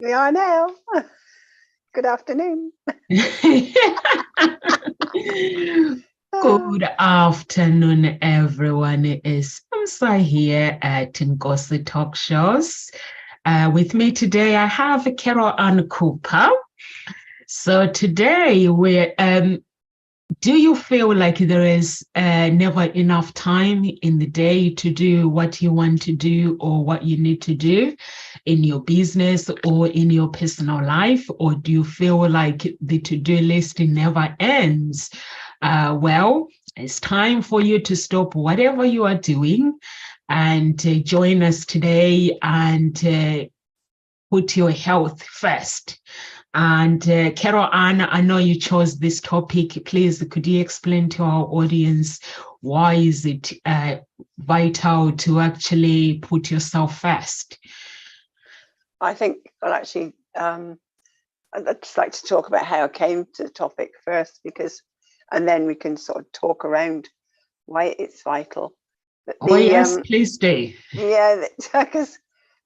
We are now. Good afternoon. Good afternoon, everyone. It's Samsa here at Ngosi Talk Shows. With me today, I have Carol Ann Cooper. So today, do you feel like there is never enough time in the day to do what you want to do or what you need to do in your business or in your personal life? Or do you feel like the to-do list never ends? Well, it's time for you to stop whatever you are doing and join us today and put your health first. And Carol Ann, I know you chose this topic. Please, could you explain to our audience why is it vital to actually put yourself first? I think, well, actually, I'd just like to talk about how I came to the topic first, and then we can sort of talk around why it's vital. Yes, please do. Yeah, because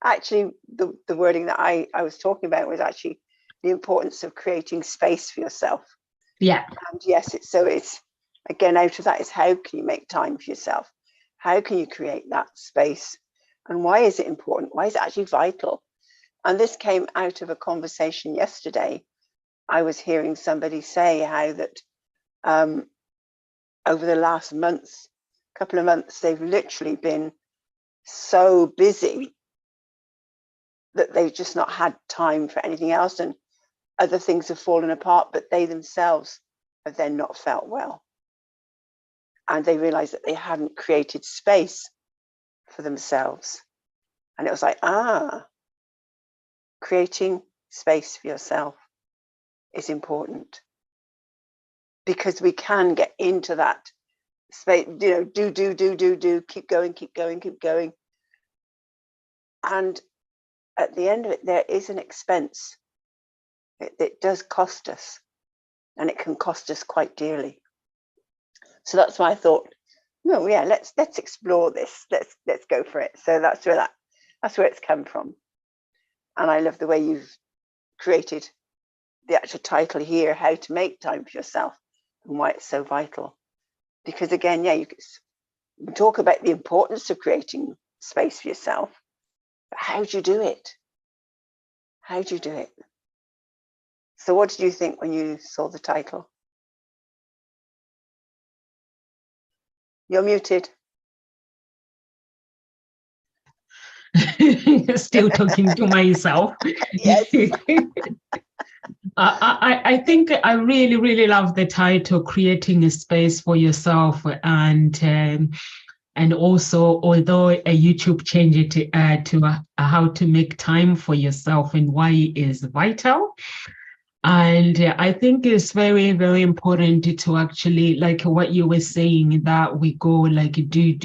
actually the wording that I was talking about was actually the importance of creating space for yourself. Yeah. And yes, it's again, out of that is how can you make time for yourself? How can you create that space? And why is it important? Why is it actually vital? And this came out of a conversation yesterday. I was hearing somebody say how that over the last couple of months, they've literally been so busy that they've just not had time for anything else, and other things have fallen apart, but they themselves have then not felt well. And they realized that they hadn't created space for themselves. And it was like, creating space for yourself is important, because we can get into that space, do, keep going. And at the end of it, there is an expense. It does cost us, and it can cost us quite dearly. So that's why I thought, no, yeah, let's explore this. Let's go for it. So that's where it's come from. And I love the way you've created the actual title here, how to make time for yourself, and why it's so vital. Because again, yeah, you can talk about the importance of creating space for yourself, but how do you do it? How do you do it? So what did you think when you saw the title? You're muted. Still talking to myself. Yes. I think I really, really love the title, Creating a Space for Yourself. And also, although a YouTube changed it to how to make time for yourself and why it is vital. And I think it's very, very important to actually, like what you were saying, that we go like do.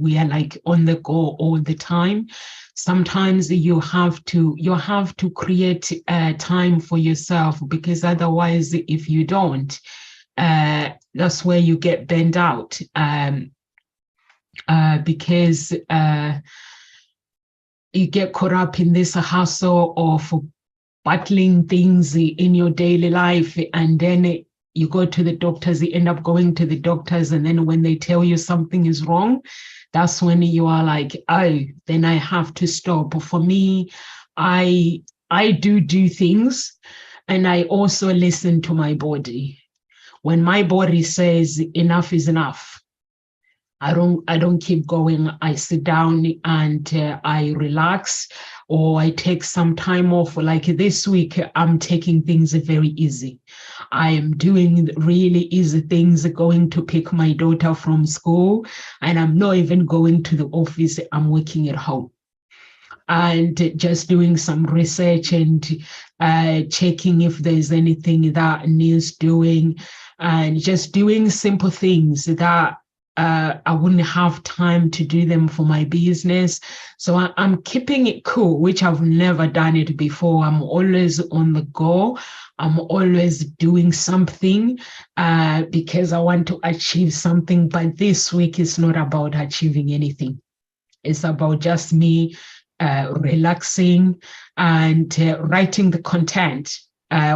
We are like on the go all the time. Sometimes you have to create time for yourself, because otherwise, if you don't, that's where you get burned out. Because you get caught up in this hustle of battling things in your daily life, and then you go to the doctors, you end up going to the doctors, and then when they tell you something is wrong, that's when you are like, oh, then I have to stop. For me, I do things, and I also listen to my body. When my body says enough is enough, I don't keep going. I sit down and I relax, or I take some time off. Like this week, I'm taking things very easy. I am doing really easy things, going to pick my daughter from school, and I'm not even going to the office. I'm working at home and just doing some research and checking if there's anything that needs doing, and just doing simple things that I wouldn't have time to do them for my business. So I'm keeping it cool, which I've never done it before. I'm always on the go. I'm always doing something because I want to achieve something. But this week is not about achieving anything. It's about just me relaxing, and writing the content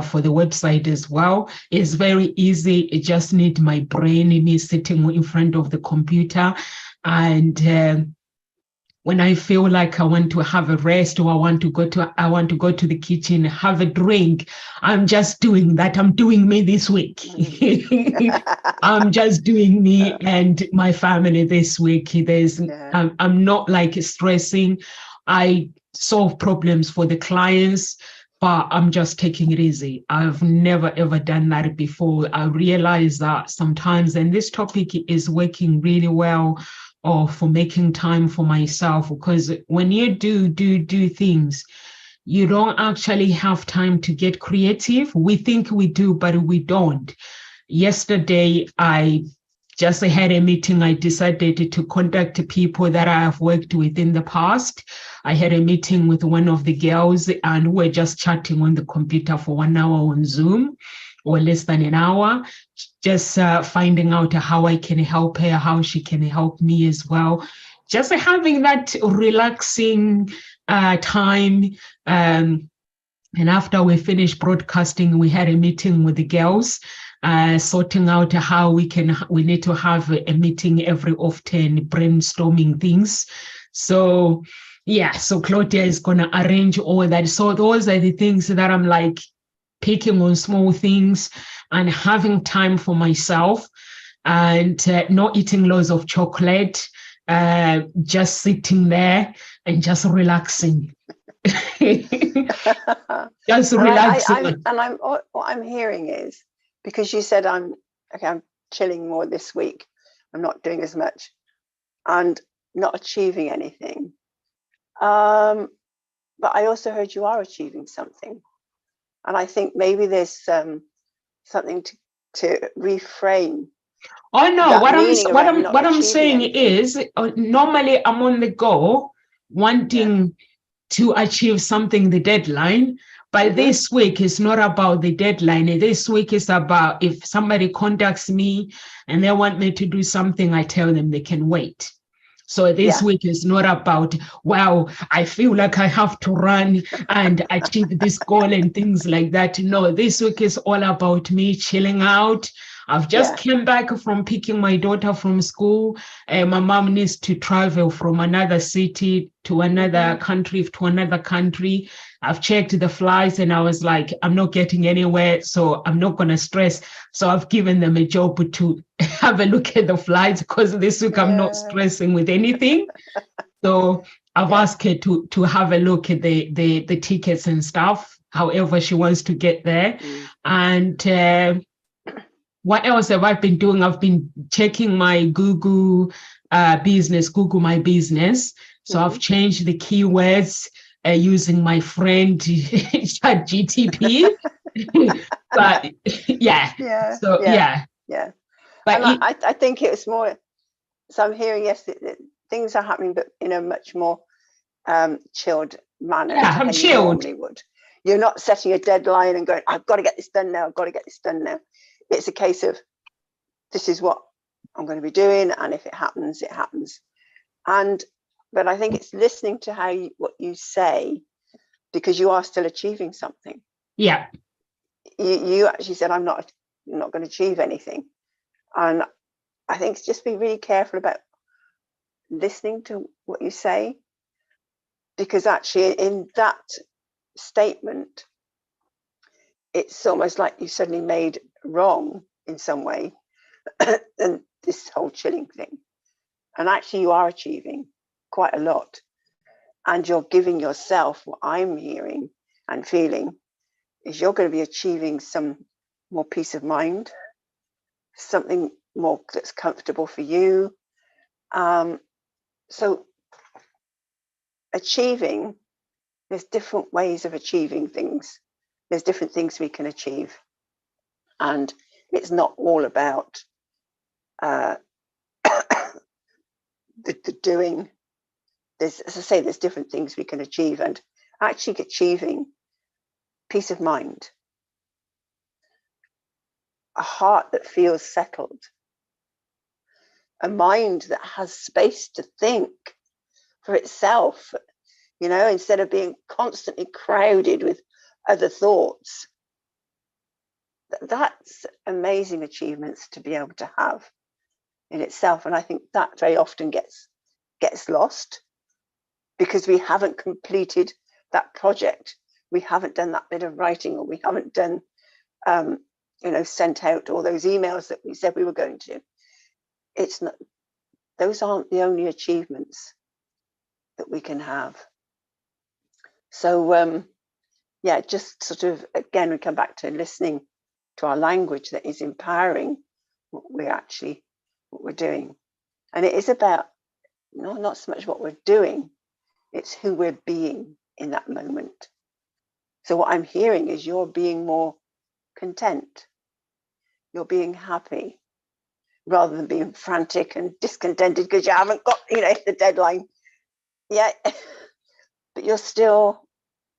for the website as well is very easy. It just need my brain, me sitting in front of the computer. And when I feel like I want to have a rest, or I want to go to the kitchen, have a drink, I'm just doing that. I'm doing me this week. I'm just doing me and my family this week. I'm not like stressing. I solve problems for the clients, but I'm just taking it easy. I've never ever done that before. I realize that sometimes, and this topic is working really well, or for making time for myself, because when you do things, you don't actually have time to get creative. We think we do, but we don't. Yesterday, I just had a meeting. I decided to contact people that I have worked with in the past. I had a meeting with one of the girls, and we're just chatting on the computer for 1 hour on Zoom, or less than an hour, just finding out how I can help her, how she can help me as well. Just having that relaxing time. And after we finished broadcasting, we had a meeting with the girls, sorting out how we need to have a meeting every often, brainstorming things. So yeah, so Claudia is going to arrange all that. So those are the things that I'm like picking on small things and having time for myself, and not eating loads of chocolate, just sitting there and just relaxing. Just relaxing. What I'm hearing is, because you said I'm chilling more this week, I'm not doing as much and not achieving anything. But I also heard you are achieving something. And I think maybe there's something to reframe. Oh no, what I'm saying is, normally I'm on the go, wanting to achieve something, the deadline. But this week is not about the deadline. This week is about, if somebody contacts me and they want me to do something, I tell them they can wait. So this week is not about, wow, I feel like I have to run and achieve this goal and things like that. No, this week is all about me chilling out. I've just came back from picking my daughter from school. My mom needs to travel from another city to another country to another country. I've checked the flights and I was like, I'm not getting anywhere, so I'm not going to stress. So I've given them a job to have a look at the flights, because this week I'm not stressing with anything. So I've asked her to have a look at the tickets and stuff, however she wants to get there. And what else have I been doing? I've been checking my Google business, Google My Business. So I've changed the keywords using my friend ChatGPT. But But I think it was more. So I'm hearing that things are happening, but in a much more chilled manner. Yeah, I'm chilled. You would. You're not setting a deadline and going, I've got to get this done now. I've got to get this done now. It's a case of, this is what I'm going to be doing, and if it happens, it happens. But I think it's listening to what you say, because you are still achieving something. Yeah. You actually said, I'm not going to achieve anything. And I think it's just be really careful about listening to what you say, because actually in that statement, it's almost like you suddenly made wrong in some way, and this whole chilling thing. And actually you are achieving quite a lot, and you're giving yourself, what I'm hearing and feeling is, you're going to be achieving some more peace of mind, something more that's comfortable for you. So achieving, there's different ways of achieving things. There's different things we can achieve. And it's not all about the doing. As I say, there's different things we can achieve, and actually achieving peace of mind, a heart that feels settled, a mind that has space to think for itself. you know, instead of being constantly crowded with other thoughts. That's amazing achievements to be able to have in itself. And I think that very often gets lost because we haven't completed that project. We haven't done that bit of writing, or we haven't done, you know, sent out all those emails that we said we were going to. It's not, those aren't the only achievements that we can have. So yeah, just sort of, again, we come back to listening to our language that is empowering what we're doing. And it is about not so much what we're doing, it's who we're being in that moment. So what I'm hearing is you're being more content, you're being happy, rather than being frantic and discontented because you haven't got, you know, the deadline yet. But you're still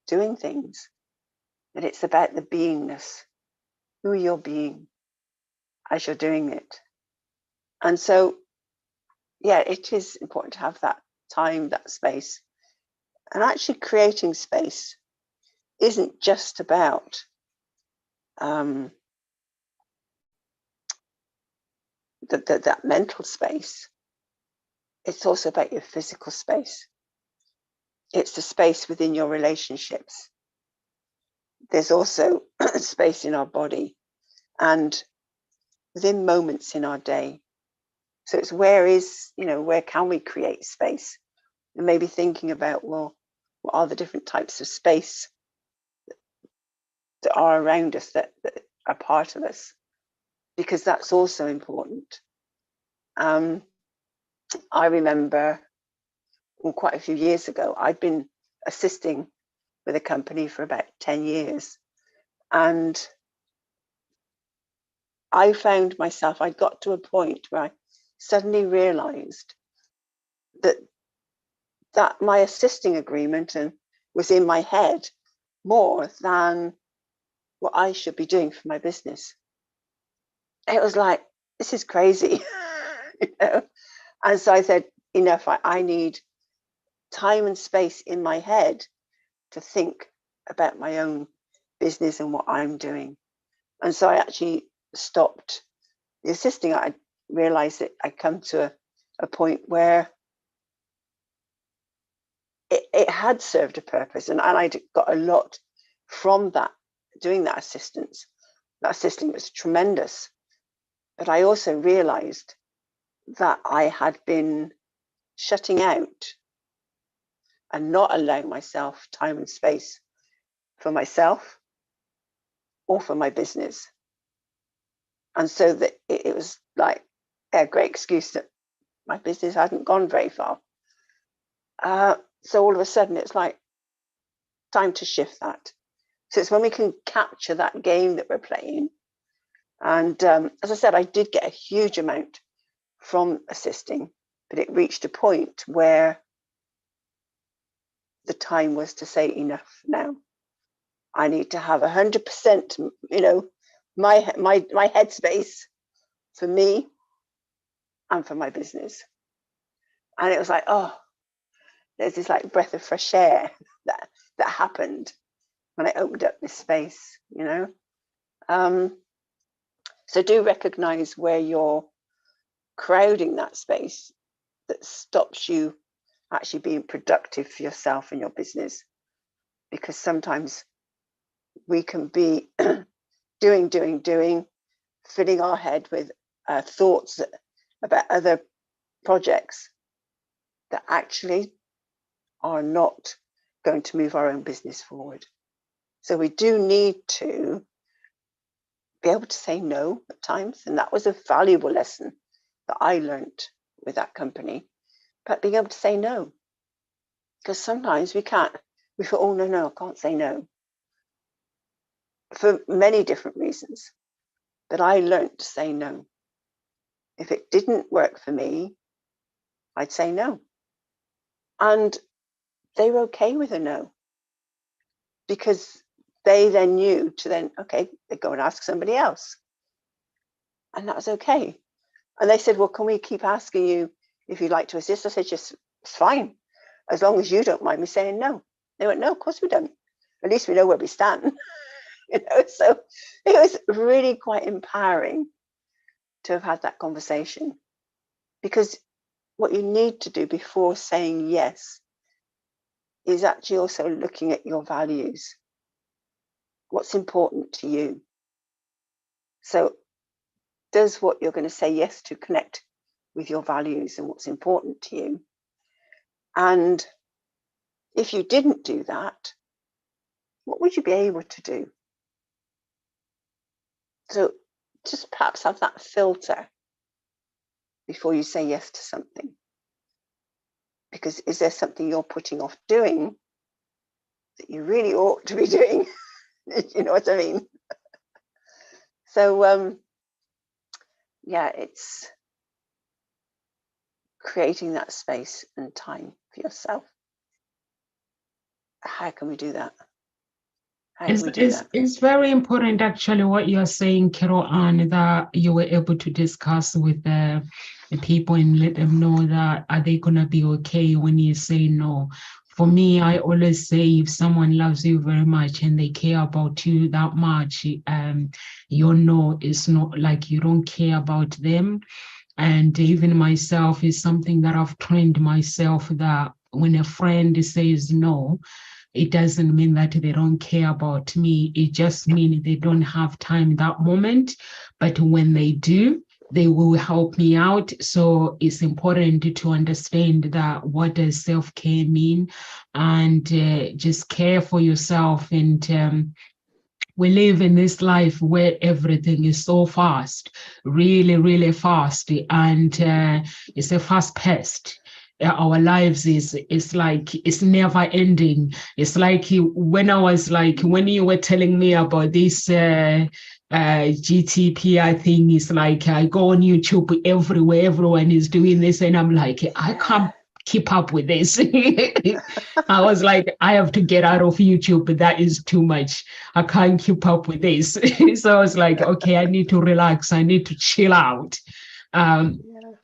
doing things. And it's about the beingness, who you're being as you're doing it. And so, yeah, it is important to have that time, that space. And actually creating space isn't just about that mental space. It's also about your physical space. It's the space within your relationships. There's also space in our body and within moments in our day. So it's where can we create space? And maybe thinking about, well, what are the different types of space that are around us, that are part of us? Because that's also important. I remember quite a few years ago, I'd been assisting with a company for about 10 years. And I found myself, I got to a point where I suddenly realized that my assisting agreement was in my head more than what I should be doing for my business. It was like, this is crazy. You know? And so I said, enough, I need time and space in my head to think about my own business and what I'm doing. And so I actually stopped the assisting. I realized that I'd come to a point where it had served a purpose, and I got a lot from that, doing that assistance. That assisting was tremendous. But I also realized that I had been shutting out and not allowing myself time and space for myself or for my business. And so that it was like a great excuse that my business hadn't gone very far. So all of a sudden it's like time to shift that. So it's when we can capture that game that we're playing. And as I said, I did get a huge amount from assisting, but it reached a point where the time was to say enough now. I need to have 100%, you know, my headspace for me and for my business. And it was like, oh, there's this like breath of fresh air that happened when I opened up this space, you know. So do recognize where you're crowding that space that stops you actually being productive for yourself and your business. Because sometimes we can be doing, filling our head with thoughts about other projects that actually are not going to move our own business forward. So we do need to be able to say no at times. And that was a valuable lesson that I learned with that company, but being able to say no. Because sometimes we can't, we feel, oh, no, I can't say no. For many different reasons. But I learned to say no. If it didn't work for me, I'd say no. And they were okay with a no. Because they then knew to then, okay, they go and ask somebody else. And that was okay. And they said, well, can we keep asking you if you'd like to assist? I said, just, it's fine. as long as you don't mind me saying no. They went, no, of course we don't. At least we know where we stand. So it was really quite empowering to have had that conversation, because what you need to do before saying yes is actually also looking at your values. What's important to you? So does what you're going to say yes to connect with your values and what's important to you? And if you didn't do that, what would you be able to do? So just perhaps have that filter before you say yes to something. Because is there something you're putting off doing that you really ought to be doing? You know what I mean? So, yeah, it's creating that space and time for yourself. How can we do that? How do we do that? It's very important, actually, what you're saying, Carol Ann, that you were able to discuss with the people and let them know that are they going to be okay when you say no. For me, I always say if someone loves you very much and they care about you that much, your no is not like you don't care about them. And even myself is something that I've trained myself, that when a friend says no, it doesn't mean that they don't care about me. It just means they don't have time that moment. But when they do, they will help me out. So it's important to understand that what does self-care mean, and just care for yourself. And we live in this life where everything is so fast, really, really fast. And it's a fast paced. Our lives is like, it's never ending. It's like when you were telling me about this GTP thing, it's like I go on YouTube everywhere, everyone is doing this, and I'm like, I can't keep up with this. I was like, I have to get out of YouTube, but that is too much. I can't keep up with this. So I was like, okay, I need to relax. I need to chill out.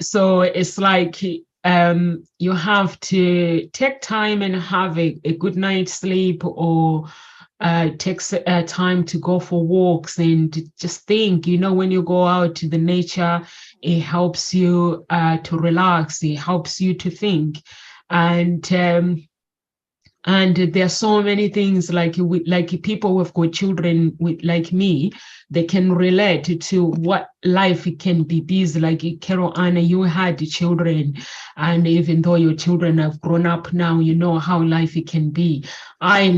So it's like, you have to take time and have a good night's sleep, or take time to go for walks and just think. When you go out to the nature, it helps you to relax. It helps you to think. And there are so many things, like people who've got children like me, they can relate to what life can be busy. Like Carol Anna, you had children, and even though your children have grown up now, you know how life can be. I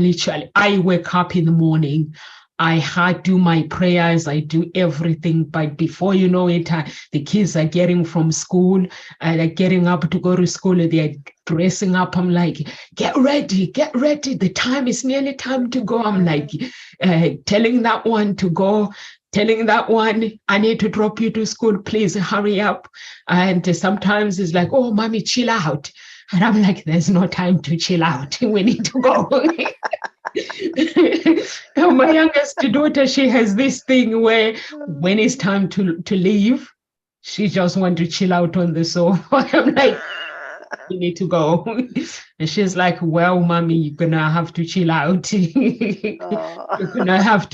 wake up in the morning, I do my prayers, I do everything, but before you know it, the kids are getting from school, they're getting up to go to school, they're dressing up. I'm like, get ready, the time is nearly time to go. I'm like, telling that one to go, telling that one, I need to drop you to school, please hurry up. And sometimes it's like, oh, mommy, chill out. And I'm like, there's no time to chill out, we need to go. My youngest daughter, she has this thing where when it's time to leave, she just wants to chill out on the sofa. I'm like, you need to go. And she's like, well, mommy, you're gonna have to chill out. You're gonna have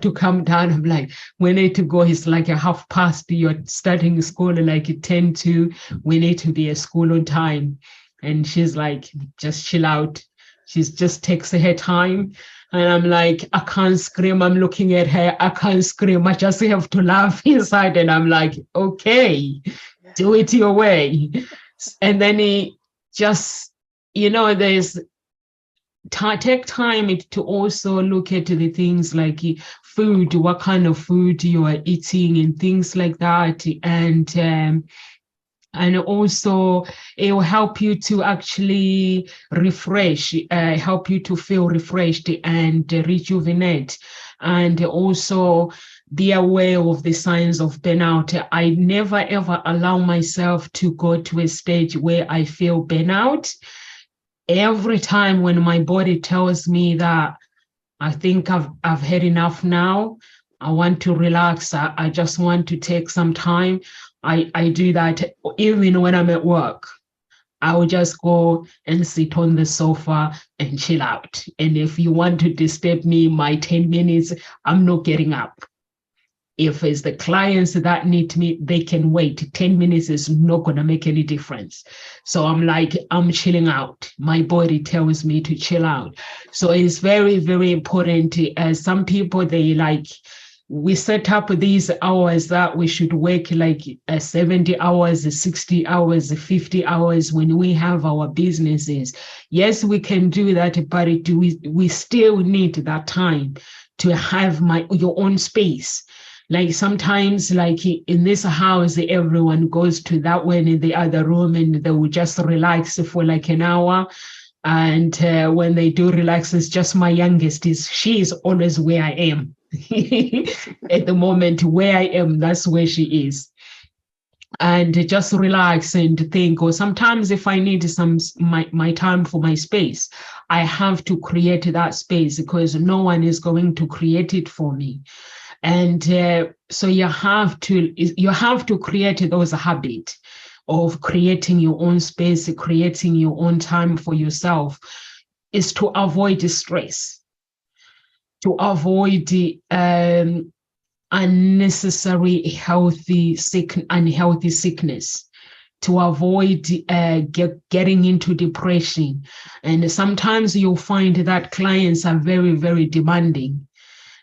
to come down. I'm like, we need to go. It's like past, you're starting school like 10 to, we need to be at school on time. And she's like, just chill out. She just takes her time. And I'm like, I can't scream. I'm looking at her. I can't scream. I just have to laugh inside. And I'm like, okay, do it your way. And then he just, there's take time to also look at the things like food, what kind of food you are eating and things like that. And also it will help you to actually refresh, help you to feel refreshed and rejuvenate. And also be aware of the signs of burnout. I never ever allow myself to go to a stage where I feel burnout. Every time when my body tells me that I think I've had enough now, I want to relax, I just want to take some time, I do that. Even when I'm at work, I will just go and sit on the sofa and chill out. And if you want to disturb me my 10 minutes, I'm not getting up. If it's the clients that need me, they can wait. 10 minutes is not going to make any difference. So I'm like, I'm chilling out. My body tells me to chill out. So it's very, very important. Some people, they like, we set up these hours that we should work like 70 hours, 60 hours, 50 hours when we have our businesses. Yes, we can do that, but we still need that time to have your own space. Like sometimes, like in this house, everyone goes to that one in the other room and they will just relax for like an hour. And when they do relax, it's just my youngest. She is always where I am. At the moment where I am, that's where she is. And just relax and think. Or sometimes if I need my time for my space, I have to create that space because no one is going to create it for me. And so you have to create those habits of creating your own space, creating your own time for yourself, is to avoid stress, to avoid unnecessary unhealthy sickness, to avoid getting into depression. And sometimes you'll find that clients are very, very demanding.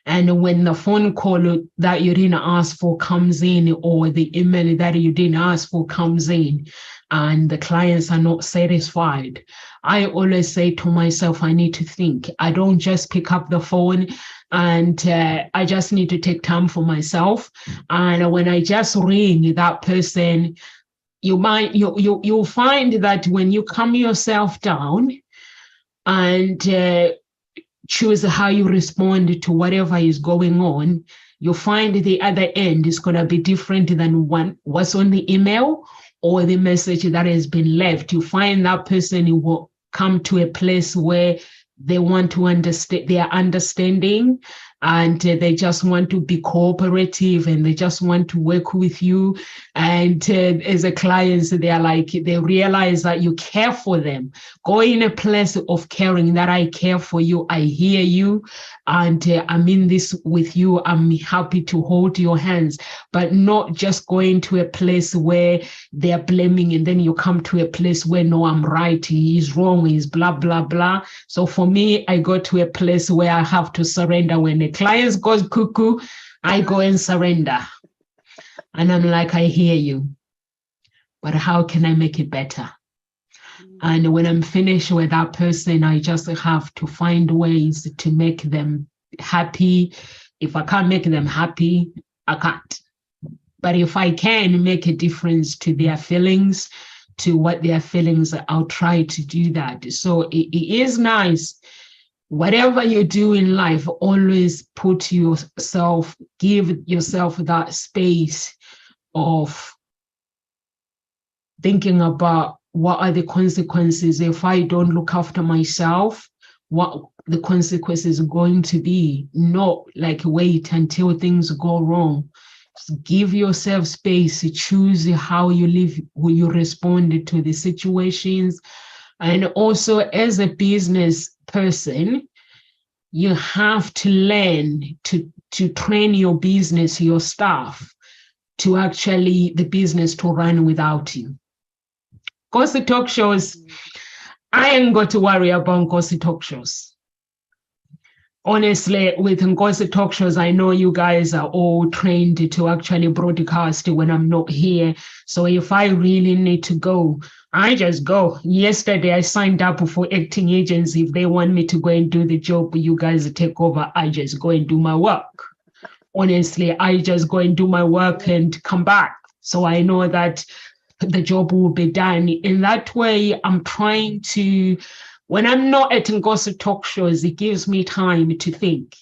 And when the phone call that you didn't ask for comes in, or the email that you didn't ask for comes in, and the clients are not satisfied, I always say to myself, I need to think. I don't just pick up the phone, and I just need to take time for myself. And when I just ring that person, you'll find that when you calm yourself down and choose how you respond to whatever is going on, you'll find the other end is going to be different than what's on the email or the message that has been left. You find that person will come to a place where they want to understand, they are understanding, and they just want to be cooperative, and they just want to work with you. And as a client, they realize that you care for them. Go in a place of caring, that I care for you, I hear you, and I'm in this with you. I'm happy to hold your hands, but not just going to a place where they're blaming, and then you come to a place where, no, I'm right, he's wrong, he's blah, blah, blah. So for me, I go to a place where I have to surrender. When the clients goes cuckoo, I go and surrender. And I'm like, I hear you, but how can I make it better? And when I'm finished with that person, I just have to find ways to make them happy. If I can't make them happy, I can't. But if I can make a difference to their feelings, to what their feelings are, I'll try to do that. So it is nice. Whatever you do in life, always give yourself that space of thinking about what are the consequences if I don't look after myself, what the consequences are going to be. Not like wait until things go wrong. Just give yourself space to choose how you live, how you respond to the situations. And also, as a business person, you have to learn to train your business, your staff, to actually the business to run without you. Ngosi Talk Shows, I ain't got to worry about Ngosi Talk Shows. Honestly, with Ngosi Talk Shows, I know you guys are all trained to actually broadcast when I'm not here. So if I really need to go, I just go. Yesterday, I signed up for acting agency. If they want me to go and do the job, you guys take over. I just go and do my work. Honestly, I just go and do my work and come back. So I know that the job will be done. In that way, I'm trying to, when I'm not at Ngosi Talk Shows, it gives me time to think.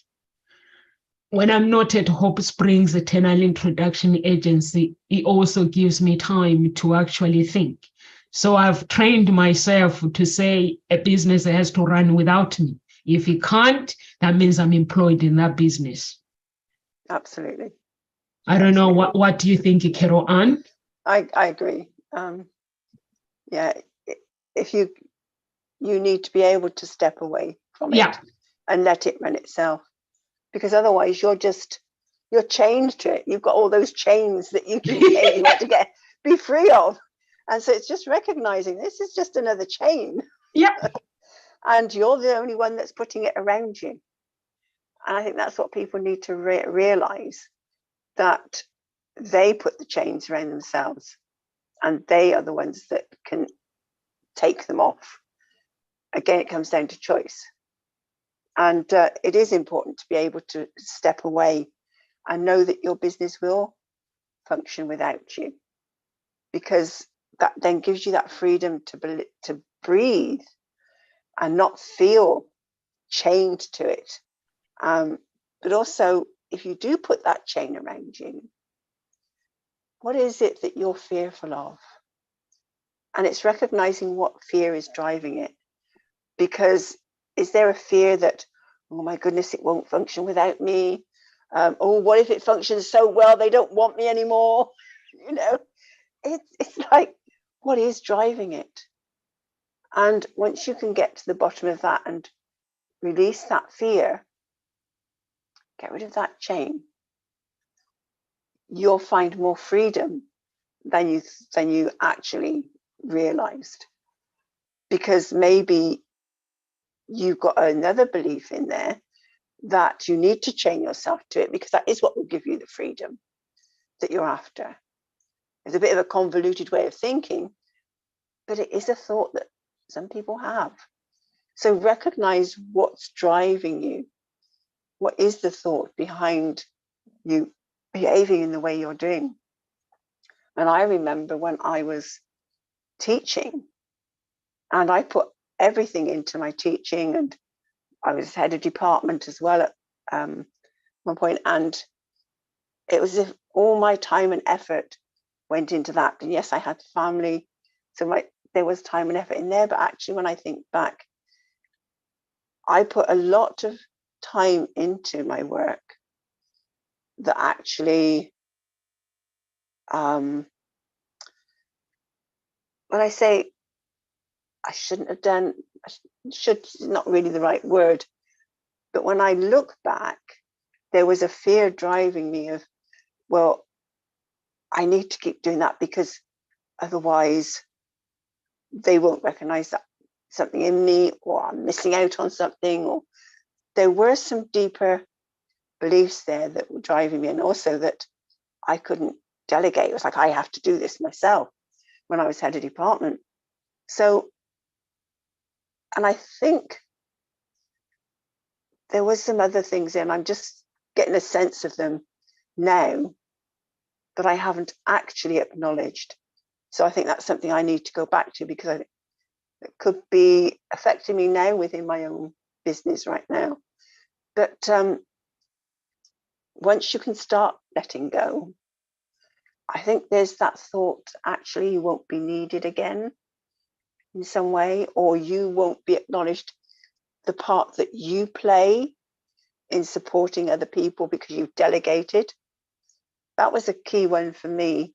When I'm not at Hope Springs Eternal Introduction Agency, it also gives me time to actually think. So I've trained myself to say a business has to run without me. If it can't, that means I'm employed in that business. Absolutely. I don't know, what do you think, Carol Ann? I agree. Yeah, you need to be able to step away from it Yeah. and let it run itself, because otherwise you're chained to it. You've got all those chains that you want to be free of. And so it's just recognizing this is just another chain. Yeah. And you're the only one that's putting it around you. And I think that's what people need to realize, that they put the chains around themselves and they are the ones that can take them off. Again, it comes down to choice. And it is important to be able to step away and know that your business will function without you, because that then gives you that freedom to breathe and not feel chained to it. But also, if you do put that chain around you, what is it that you're fearful of? And it's recognizing what fear is driving it. Because is there a fear that, oh my goodness, it won't function without me? Oh, what if it functions so well they don't want me anymore? You know, it's like, what is driving it? And once you can get to the bottom of that and release that fear, get rid of that chain, you'll find more freedom than you actually realized. Because maybe you've got another belief in there that you need to chain yourself to it, because that is what will give you the freedom that you're after. It's a bit of a convoluted way of thinking, but it is a thought that some people have. So recognize what's driving you. What is the thought behind you behaving in the way you're doing? And I remember when I was teaching, and I put everything into my teaching, and I was head of department as well at one point, and it was as if all my time and effort went into that. And yes, I had family, so there was time and effort in there, but actually when I think back, I put a lot of time into my work that actually, when I say I shouldn't have done, should not really the right word, but when I look back, there was a fear driving me of, well, I need to keep doing that because otherwise they won't recognize that something in me, or I'm missing out on something. Or there were some deeper beliefs there that were driving me, and also that I couldn't delegate. It was like, I have to do this myself when I was head of department. So, and I think there was some other things in, I'm just getting a sense of them now that I haven't actually acknowledged. So I think that's something I need to go back to, because it could be affecting me now within my own business right now. But once you can start letting go, I think there's that thought, actually you won't be needed again in some way, or you won't be acknowledged the part that you play in supporting other people because you've delegated. That was a key one for me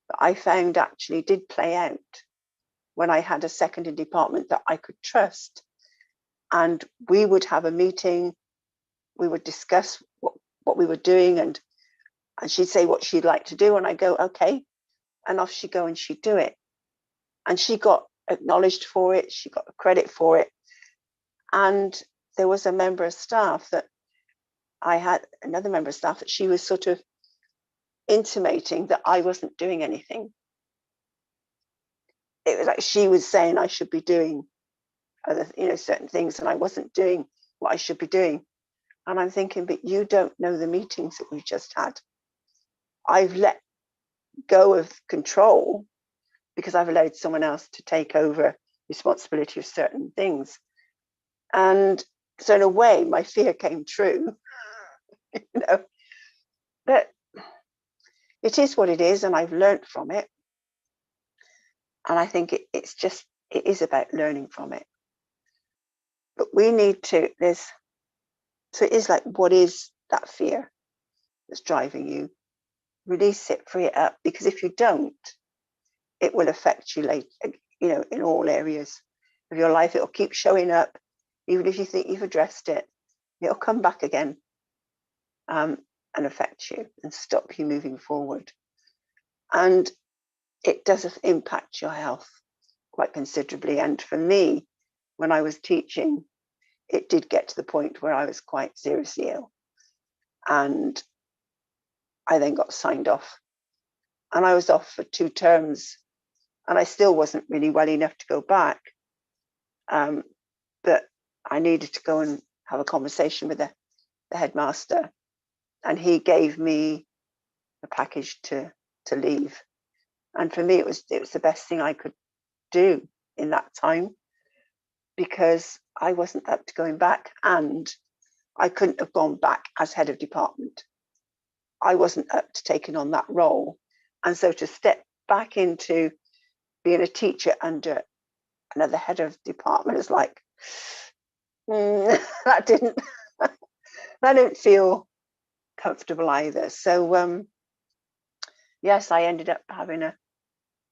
that I found actually did play out when I had a second in department that I could trust. And we would have a meeting, we would discuss what we were doing, and she'd say what she'd like to do, and I go, okay, and off she'd go and she'd do it. And she got acknowledged for it, she got credit for it. And there was a member of staff that I had, another member of staff, that she was sort of intimating that I wasn't doing anything. It was like she was saying I should be doing other, certain things, and I wasn't doing what I should be doing. And I'm thinking, but you don't know the meetings that we've just had. I've let go of control because I've allowed someone else to take over responsibility of certain things. And so in a way, my fear came true, but it is what it is, and I've learned from it. And I think it is about learning from it. But we need to, so it is like, what is that fear that's driving you? Release it, free it up, because if you don't, it will affect you later. you know, in all areas of your life. It'll keep showing up, even if you think you've addressed it. It'll come back again and affect you and stop you moving forward. And it does impact your health quite considerably. And for me, when I was teaching, it did get to the point where I was quite seriously ill. And I then got signed off. And I was off for 2 terms. And I still wasn't really well enough to go back. But I needed to go and have a conversation with the headmaster. And he gave me a package to leave. And for me, it was the best thing I could do in that time, because I wasn't up to going back, and I couldn't have gone back as head of department. I wasn't up to taking on that role. And so to step back into being a teacher under another head of department is like, that didn't feel comfortable either. So yes, I ended up having a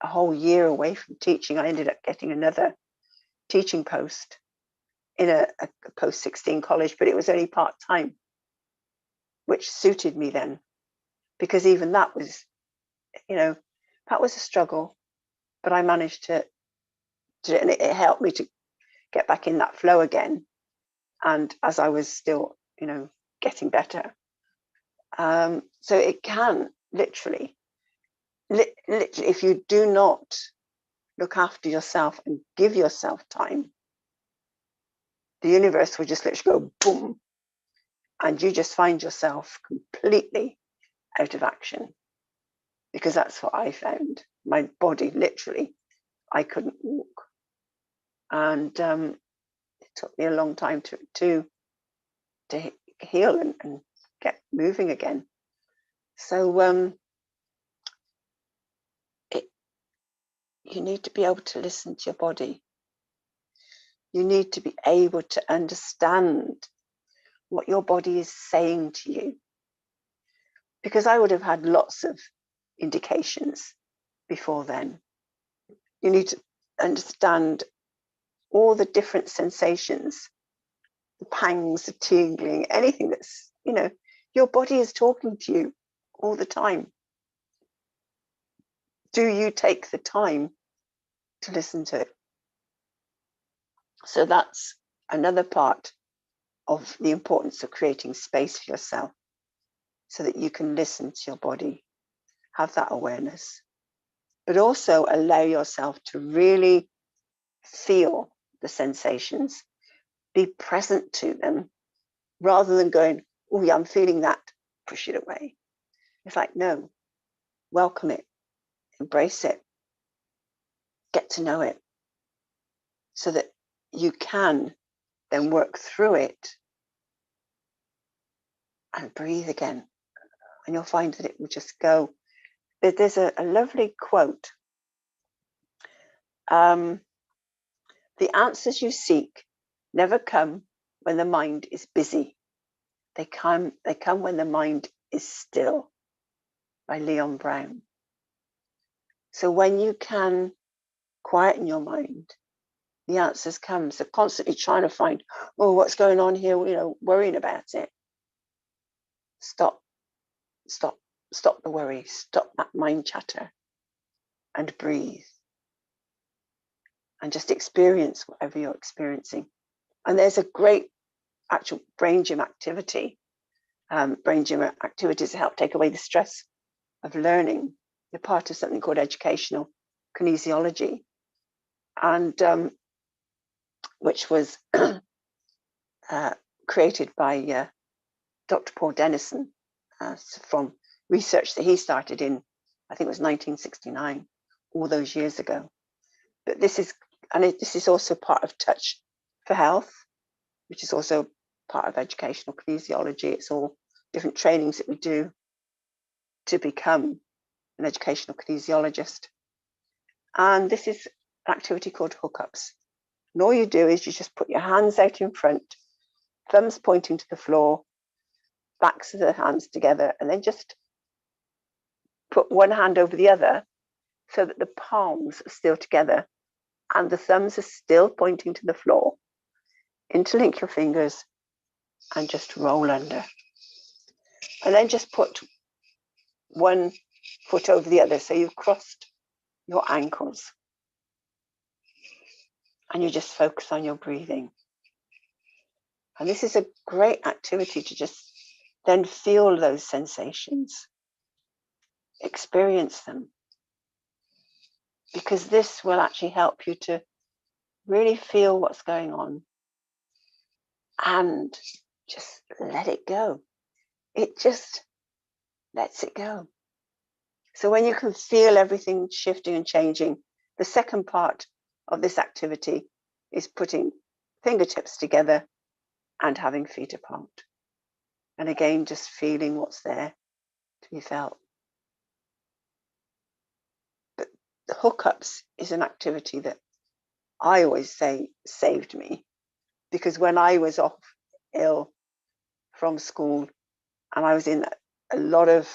whole year away from teaching. I ended up getting another teaching post in a post-16 college, but it was only part-time, which suited me then, because even that was, you know, that was a struggle, but I managed to and it helped me to get back in that flow again. And as I was still, you know, getting better. So it can literally, if you do not look after yourself and give yourself time, the universe will just literally go boom, and you just find yourself completely out of action. Because that's what I found. My body, literally, I couldn't walk. And it took me a long time to heal and get moving again. So you need to be able to listen to your body. You need to be able to understand what your body is saying to you. Because I would have had lots of indications before then. You need to understand all the different sensations, the pangs, the tingling, anything that's, you know, your body is talking to you all the time. Do you take the time to listen to it? So that's another part of the importance of creating space for yourself, so that you can listen to your body, have that awareness, but also allow yourself to really feel the sensations, be present to them, rather than going, oh yeah, I'm feeling that, push it away. It's like, no, welcome it, embrace it, get to know it, so that you can then work through it and breathe again. And you'll find that it will just go. There's a lovely quote. The answers you seek never come when the mind is busy. They come when the mind is still, by Leon Brown. So when you can quieten your mind, the answers come. So constantly trying to find, oh, what's going on here, you know, worrying about it. Stop the worry, stop that mind chatter, and breathe. And just experience whatever you're experiencing. And there's a great actual brain gym activity. Brain gym activities help take away the stress of learning. They're part of something called educational kinesiology, and which was created by Dr. Paul Dennison from research that he started in, I think it was 1969, all those years ago. But this is also part of Touch for Health, which is also part of educational kinesiology. It's all different trainings that we do to become an educational kinesiologist. And this is an activity called hookups. And all you do is you just put your hands out in front, thumbs pointing to the floor, backs of the hands together, and then just put one hand over the other so that the palms are still together, and the thumbs are still pointing to the floor, interlink your fingers and just roll under. And then just put one foot over the other. So you've crossed your ankles. And you just focus on your breathing. And this is a great activity to just then feel those sensations, experience them, because this will actually help you to really feel what's going on and just let it go. It just lets it go. So when you can feel everything shifting and changing, the second part of this activity is putting fingertips together and having feet apart. And again, just feeling what's there to be felt. But the hookups is an activity that I always say saved me, because when I was off ill from school and I was in a lot of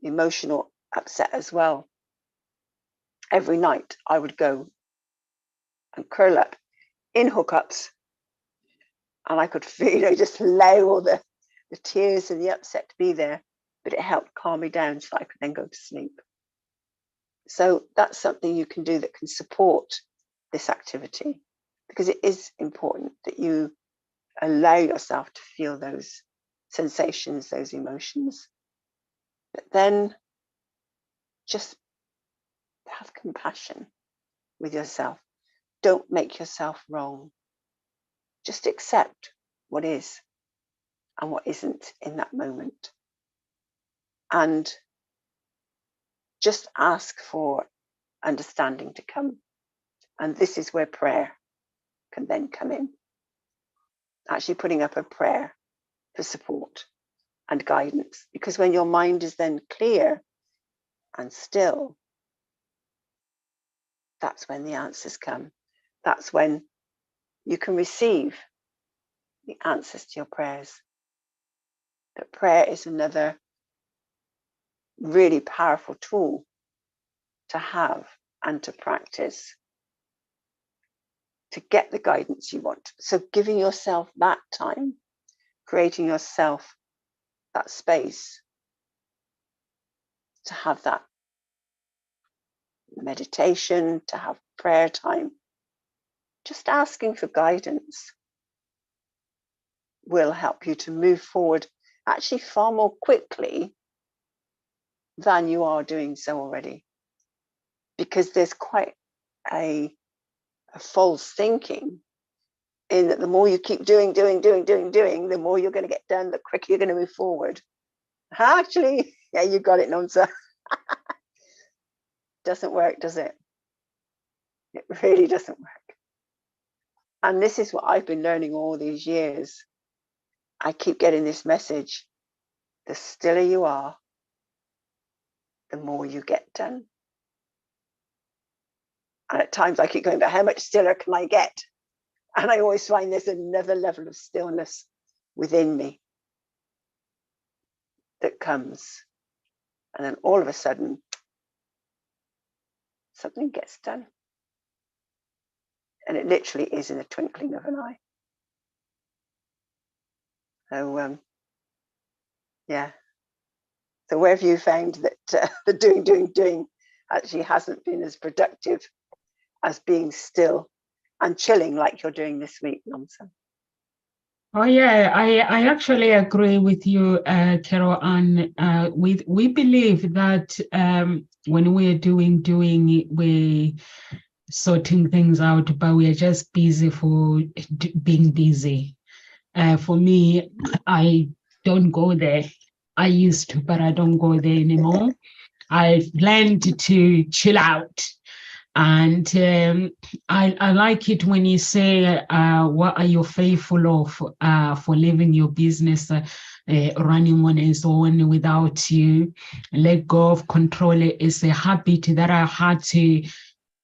emotional upset as well, every night I would go and curl up in hookups, and I could feel, just allow all the tears and the upset to be there, but it helped calm me down so I could then go to sleep. So that's something you can do that can support this activity, because it is important that you allow yourself to feel those sensations, those emotions, but then just have compassion with yourself. Don't make yourself wrong. Just accept what is and what isn't in that moment. And just ask for understanding to come. And this is where prayer can then come in. Actually putting up a prayer for support and guidance. Because when your mind is then clear and still, that's when the answers come. That's when you can receive the answers to your prayers. But prayer is another really powerful tool to have and to practice to get the guidance you want. So giving yourself that time, creating yourself that space to have that meditation, to have prayer time, just asking for guidance will help you to move forward actually far more quickly than you are doing so already. Because there's quite a false thinking in that the more you keep doing, the more you're going to get done, the quicker you're going to move forward. Actually, yeah, you got it, Nonsa. Doesn't work, does it? It really doesn't work. And this is what I've been learning all these years. I keep getting this message: the stiller you are, the more you get done. And at times I keep going, but how much stiller can I get? And I always find there's another level of stillness within me that comes. And then all of a sudden, something gets done. And it literally is in a twinkling of an eye. So, yeah. So where have you found that the doing actually hasn't been as productive as being still and chilling like you're doing this week, Nonsa? Oh yeah, I actually agree with you, Carol. And we believe that when we're doing, we're sorting things out, but we are just busy for being busy. For me, I don't go there. I used to, but I don't go there anymore. I've learned to chill out. And I like it when you say, what are you faithful of for living your business, running on its own without you? Let go of control. It's a habit that I had to,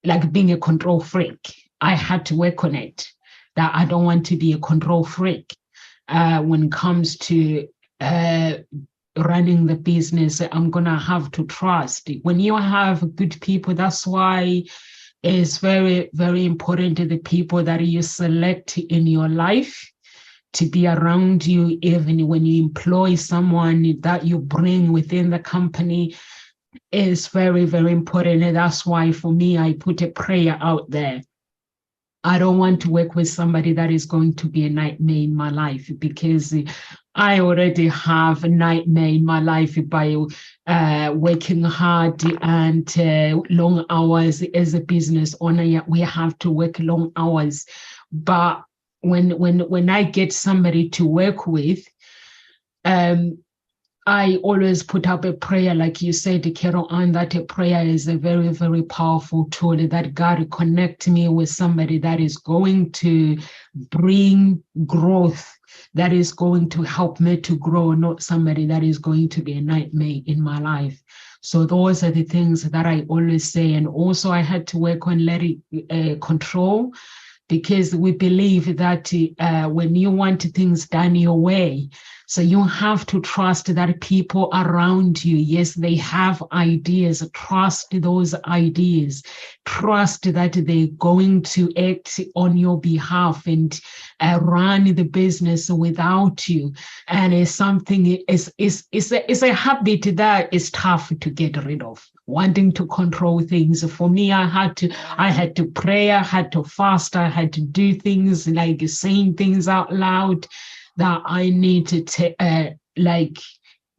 like being a control freak. I had to work on it, that I don't want to be a control freak when it comes to running the business. I'm gonna have to trust. When you have good people, that's why It's very, very important to the people that you select in your life to be around you, even when you employ someone that you bring within the company, is very, very important. And that's why for me, I put a prayer out there. I don't want to work with somebody that is going to be a nightmare in my life, because I already have a nightmare in my life by working hard and long hours as a business owner. We have to work long hours. But when I get somebody to work with, I always put up a prayer, like you said, Carol Ann, that a prayer is a very, very powerful tool, that God connect me with somebody that is going to bring growth, that is going to help me to grow, not somebody that is going to be a nightmare in my life. So those are the things that I always say. And also I had to work on letting control, because we believe that when you want things done your way, so you have to trust that people around you, yes, they have ideas. Trust those ideas. Trust that they're going to act on your behalf and run the business without you. And it's something, it's a habit that is tough to get rid of. Wanting to control things. For me, I had to pray, I had to fast, I had to do things like saying things out loud that I need to like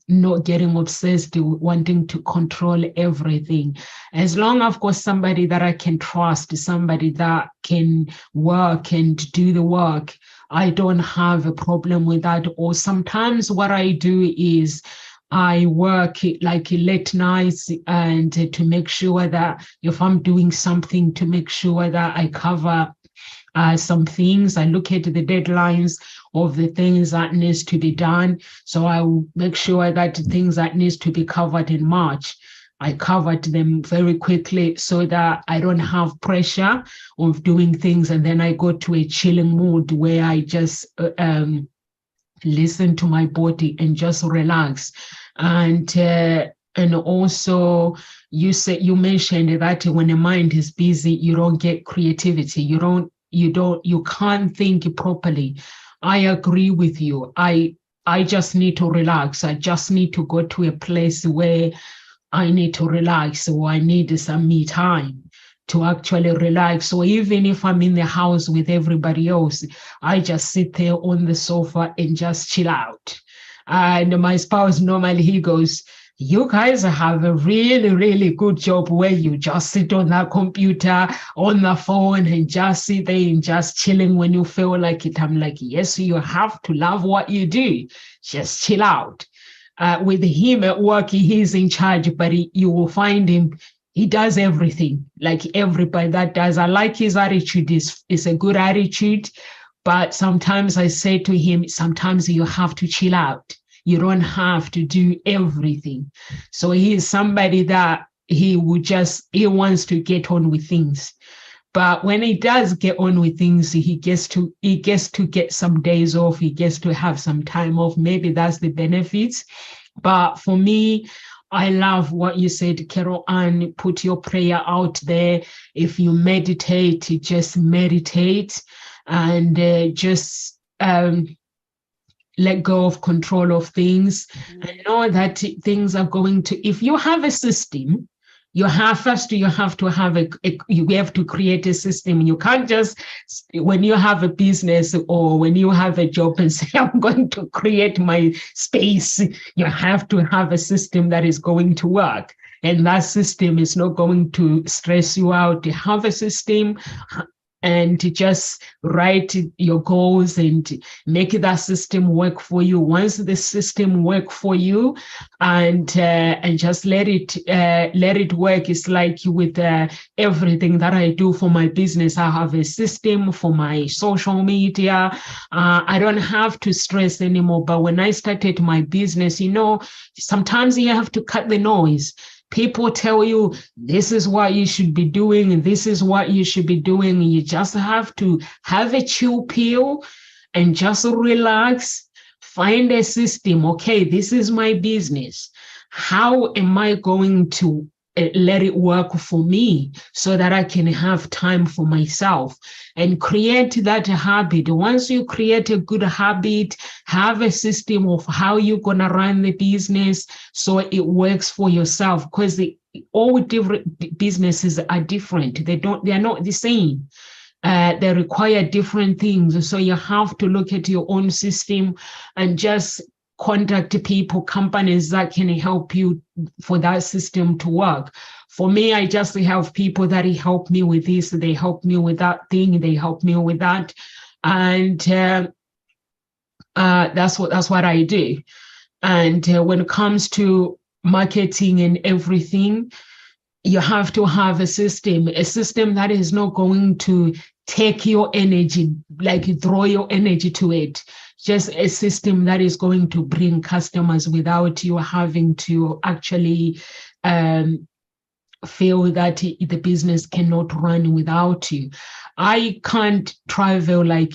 not getting obsessed with wanting to control everything. As long as I've got somebody that I can trust, somebody that can work and do the work, I don't have a problem with that. Or sometimes what I do is I work like late nights, and to make sure that if I'm doing something, to make sure that I cover some things. I look at the deadlines of the things that needs to be done. So I will make sure that the things that needs to be covered in March, I covered them very quickly, so that I don't have pressure of doing things. And then I go to a chilling mood where I just listen to my body and just relax. And also you mentioned that when a mind is busy, you don't get creativity. You can't think properly. I agree with you. I just need to relax. I just need to go to a place where I need to relax, or I need some me time to actually relax. So even if I'm in the house with everybody else, I just sit there on the sofa and just chill out. And my spouse, normally he goes, you guys have a really, really good job where you just sit on that computer, on the phone, and just sit there and just chilling when you feel like it. I'm like, yes, you have to love what you do. Just chill out. With him at work, he's in charge, but you will find him, he does everything, like everybody that does. I like his attitude. It's a good attitude. But sometimes I say to him, sometimes you have to chill out. You don't have to do everything. So he is somebody that he wants to get on with things. But when he does get on with things, he gets to get some days off. He gets to have some time off. Maybe that's the benefits. But for me, I love what you said, Carol Ann. Put your prayer out there. If you meditate, just meditate, and just let go of control of things. And know that things are going to, if you have a system, you have to create a system. You can't just, when you have a business or when you have a job, and say, I'm going to create my space. You have to have a system that is going to work. And that system is not going to stress you out. You have a system, and to just write your goals and make that system work for you. Once the system work for you, and just let it work. It's like with everything that I do for my business. I have a system for my social media. I don't have to stress anymore. But when I started my business, sometimes you have to cut the noise. People tell you this is what you should be doing, and this is what you should be doing. You just have to have a chill pill and just relax. Find a system. Okay, this is my business. How am I going to let it work for me so that I can have time for myself and create that habit. Once you create a good habit, have a system of how you're going to run the business so it works for yourself, because all different businesses are different. They're not the same. They require different things. So you have to look at your own system and just contact people, companies that can help you for that system to work. For me, I just have people that help me with this, they help me with that thing, they help me with that. And that's what I do. And when it comes to marketing and everything, you have to have a system that is not going to take your energy, like throw your energy to it. Just a system that is going to bring customers without you having to actually feel that the business cannot run without you. I can't travel, like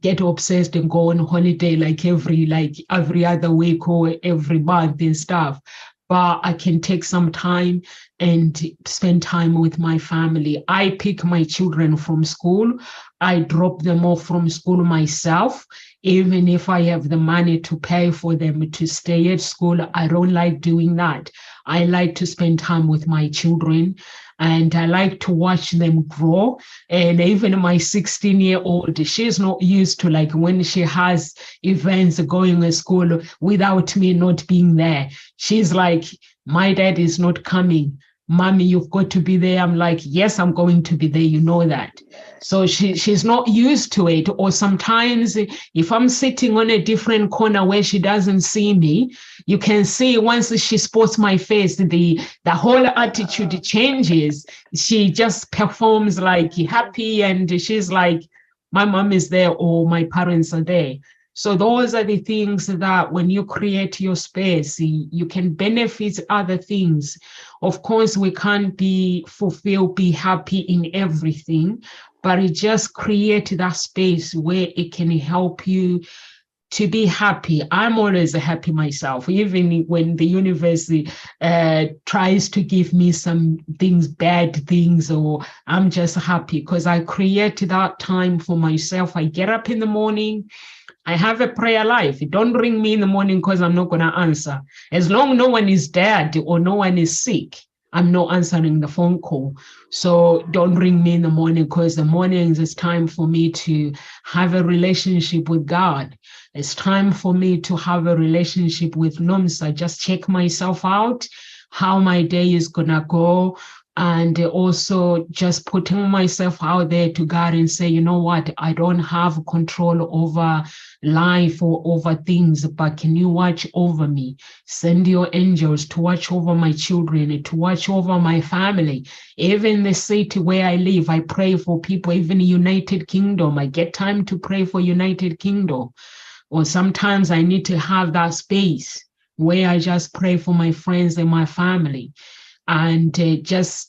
get obsessed and go on holiday like every other week or every month and stuff. But I can take some time and spend time with my family. I pick my children from school. I drop them off from school myself. Even if I have the money to pay for them to stay at school, I don't like doing that. I like to spend time with my children, and I like to watch them grow. And even my 16-year-old, she's not used to, like, when she has events going at school without me not being there. She's like, my dad is not coming. Mommy, you've got to be there. I'm like, yes, I'm going to be there. You know that. So she's not used to it. Or sometimes if I'm sitting on a different corner where she doesn't see me, you can see once she spots my face, the whole attitude changes. She just performs like happy, and she's like, my mom is there or my parents are there. So those are the things that when you create your space, you can benefit other things. Of course, we can't be fulfilled, be happy in everything, but it just create that space where it can help you to be happy. I'm always happy myself, even when the universe tries to give me some things, bad things, or I'm just happy because I create that time for myself. I get up in the morning. I have a prayer life. Don't ring me in the morning because I'm not going to answer. As long as no one is dead or no one is sick, I'm not answering the phone call. So don't ring me in the morning, because the mornings is time for me to have a relationship with God. It's time for me to have a relationship with Nomsa. Just check myself out, how my day is going to go. And also just putting myself out there to God and say, you know what, I don't have control over life or over things, but can you watch over me? Send your angels to watch over my children, to watch over my family. Even the city where I live, I pray for people, even United Kingdom. I get time to pray for United Kingdom. Or sometimes I need to have that space where I just pray for my friends and my family. And just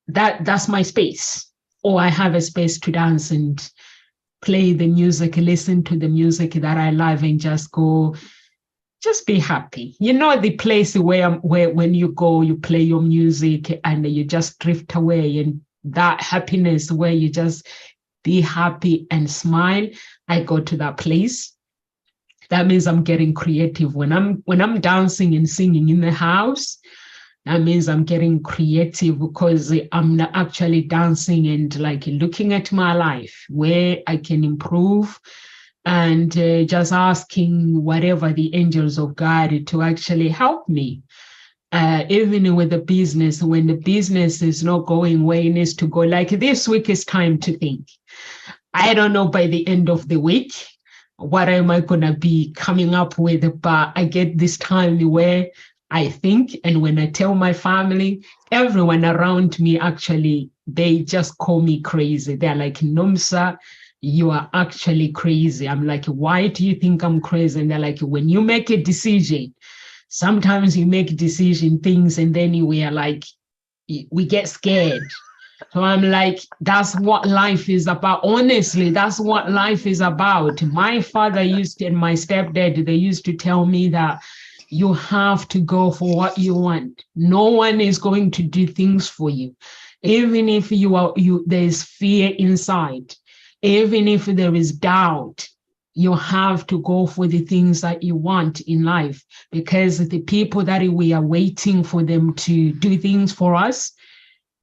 that's my space. Or I have a space to dance and play the music, listen to the music that I love, and just go, just be happy. You know, the place where when you go, you play your music and you just drift away, and that happiness where you just be happy and smile. I go to that place. That means I'm getting creative. When I'm dancing and singing in the house, that means I'm getting creative, because I'm actually dancing and like looking at my life where I can improve, and just asking whatever the angels of God to actually help me. Even with the business, when the business is not going where it needs to go, like this week is time to think. I don't know by the end of the week, what am I going to be coming up with? But I get this time where I think, and when I tell my family, everyone around me, actually, they just call me crazy. They're like, Nomsa, you are actually crazy. I'm like, why do you think I'm crazy? And they're like, when you make a decision, sometimes you make decision things and then we are like, we get scared. So I'm like, that's what life is about. Honestly, that's what life is about. My father and my stepdad, they used to tell me that You have to go for what you want. No one is going to do things for you. Even if there's fear inside, even if there is doubt, you have to go for the things that you want in life, because the people that we are waiting for them to do things for us,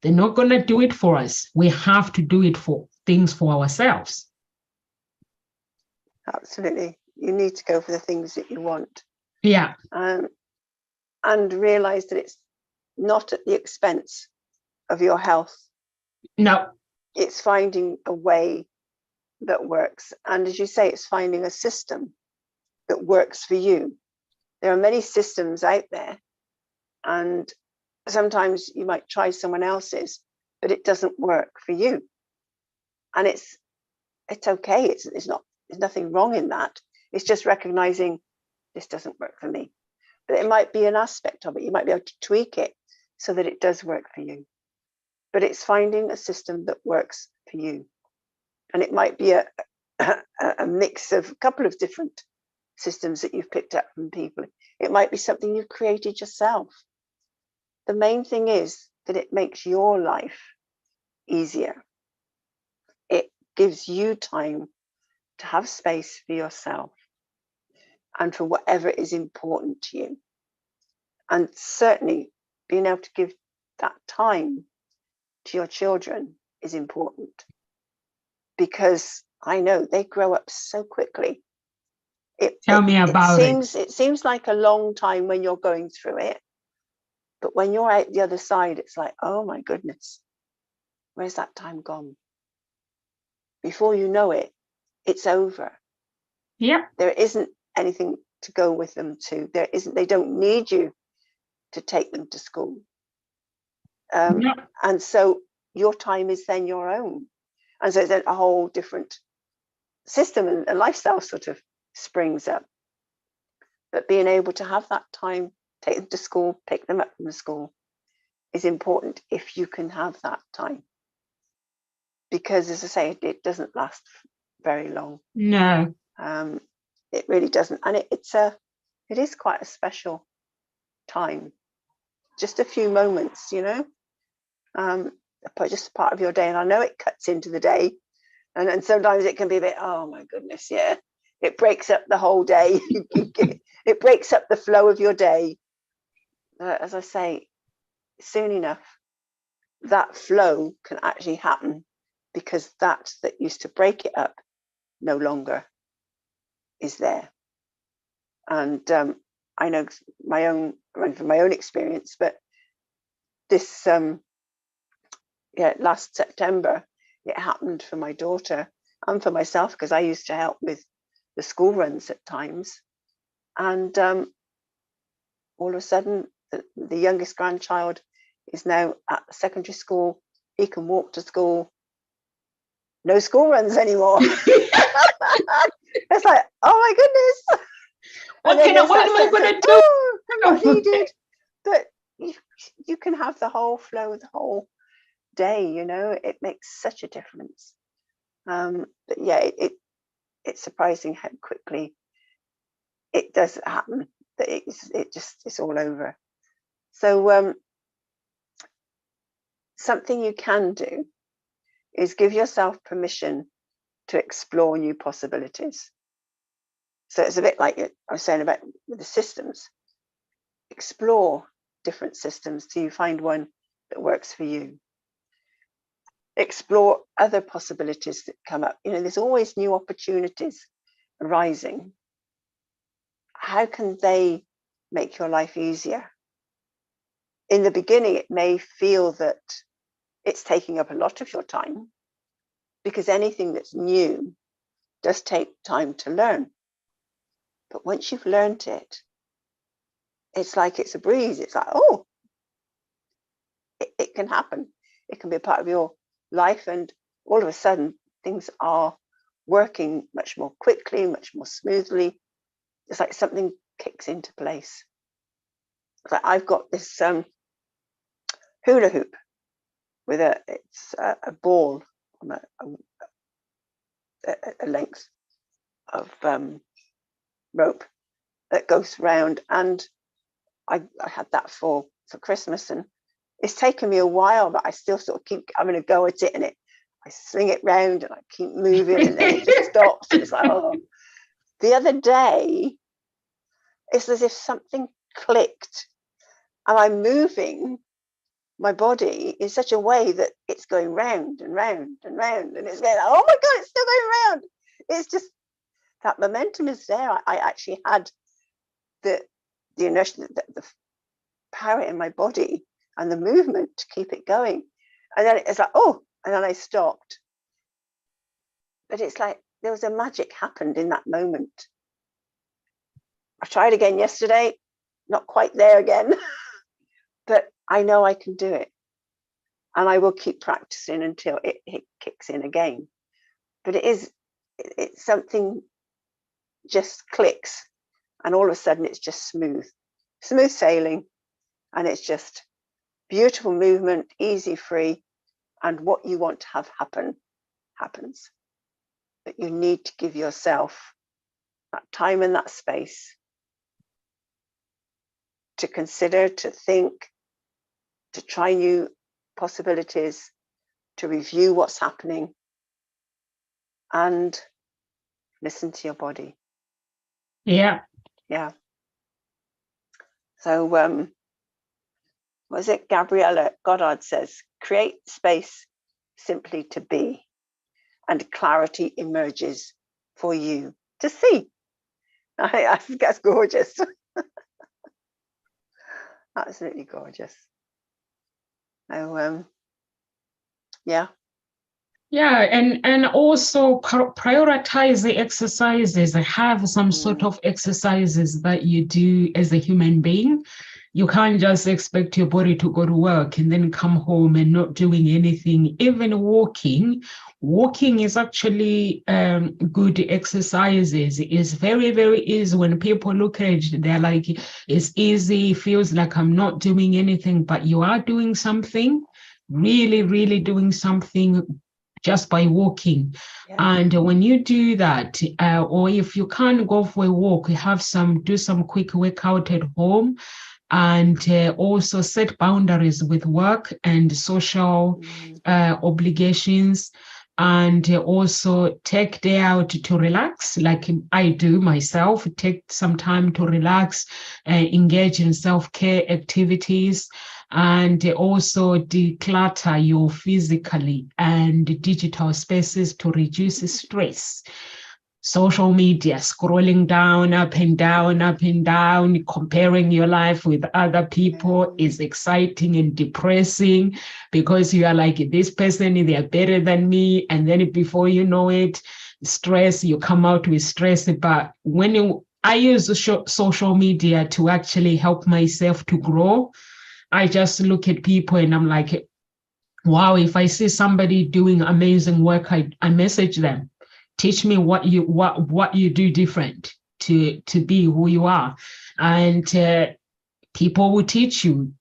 they're not going to do it for us. We have to do it for things for ourselves. Absolutely. You need to go for the things that you want. Yeah. And realize that it's not at the expense of your health. No. It's finding a way that works. And as you say, it's finding a system that works for you. There are many systems out there, and sometimes you might try someone else's, but it doesn't work for you. And it's okay. It's not, there's nothing wrong in that. It's just recognizing this doesn't work for me. But it might be an aspect of it. You might be able to tweak it so that it does work for you. But it's finding a system that works for you. And it might be a mix of a couple of different systems that you've picked up from people. It might be something you've created yourself. The main thing is that it makes your life easier. It gives you time to have space for yourself and for whatever is important to you. And certainly being able to give that time to your children is important, because I know they grow up so quickly. Tell me about it. It seems like a long time when you're going through it, but when you're out the other side, it's like, oh my goodness, where's that time gone? Before you know it, it's over. Yeah. There isn't anything to go with them to. They don't need you to take them to school. Yeah. And so your time is then your own. And so then a whole different system and a lifestyle sort of springs up. But being able to have that time, take them to school, pick them up from the school, is important if you can have that time. Because as I say, it doesn't last very long. No. It really doesn't. And it is quite a special time. Just a few moments, just part of your day. And I know it cuts into the day. And sometimes it can be a bit, oh my goodness, yeah. It breaks up the whole day. It breaks up the flow of your day. As I say, soon enough, that flow can actually happen, because that used to break it up no longer is there. And I know from my own experience, but this last September, it happened for my daughter and for myself, because I used to help with the school runs at times. And all of a sudden, the youngest grandchild is now at secondary school. He can walk to school. No school runs anymore. It's like, oh my goodness. What am I going to do? Oh, I'm not needed. But you can have the whole flow, the whole day, it makes such a difference. But yeah, it's surprising how quickly it does happen, that it's all over. So something you can do is give yourself permission to explore new possibilities. So it's a bit like I was saying about with the systems. Explore different systems till you find one that works for you. Explore other possibilities that come up. There's always new opportunities arising. How can they make your life easier? In the beginning, it may feel that it's taking up a lot of your time, because anything that's new does take time to learn. But once you've learned it, it's like it's a breeze. It's like, oh, it can happen. It can be a part of your life, and all of a sudden things are working much more quickly, much more smoothly. It's like something kicks into place. It's like I've got this hula hoop with a ball on a length of rope, that goes round, and I had that for Christmas, and it's taken me a while, but I still sort of keep having a go at it, and I swing it round and I keep moving, and then it just stops, and it's like, oh. The other day, it's as if something clicked, and I'm moving my body in such a way that it's going round and round and round, and it's going, oh my God, it's still going round. It's just, that momentum is there. I actually had the inertia, the power in my body and the movement to keep it going. And then it's like, oh, and then I stopped. But it's like there was a magic happened in that moment. I tried again yesterday, not quite there again, but I know I can do it. And I will keep practicing until it kicks in again. But it's something just clicks, and all of a sudden it's just smooth sailing, and it's just beautiful movement, easy, free, and what you want to have happen happens. But you need to give yourself that time and that space to consider, to think, to try new possibilities, to review what's happening, and listen to your body. Yeah. So was it Gabriella Goddard says, create space simply to be, and clarity emerges for you to see. I think that's gorgeous. Absolutely gorgeous. So yeah. Yeah, and also prioritize the exercises. Have some sort of exercises that you do as a human being. You can't just expect your body to go to work and then come home and not doing anything. Even walking is actually good exercises. It's very, very easy. When people look at it, they're like, it's easy, feels like I'm not doing anything, but you are doing something, really, really doing something just by walking. Yeah. And when you do that, or if you can't go for a walk, you do some quick workout at home, and also set boundaries with work and social obligations, and also take day out to relax, like I do myself. Take some time to relax, engage in self-care activities, and also declutter your physically and digital spaces to reduce stress. Social media, scrolling down, up and down, comparing your life with other people is exciting and depressing, because you are like, this person, they are better than me. And then before you know it, you come out with stress. But I use social media to actually help myself to grow. I just look at people and I'm like, wow, if I see somebody doing amazing work, I message them. Teach me what you do different to be who you are. And people will teach you.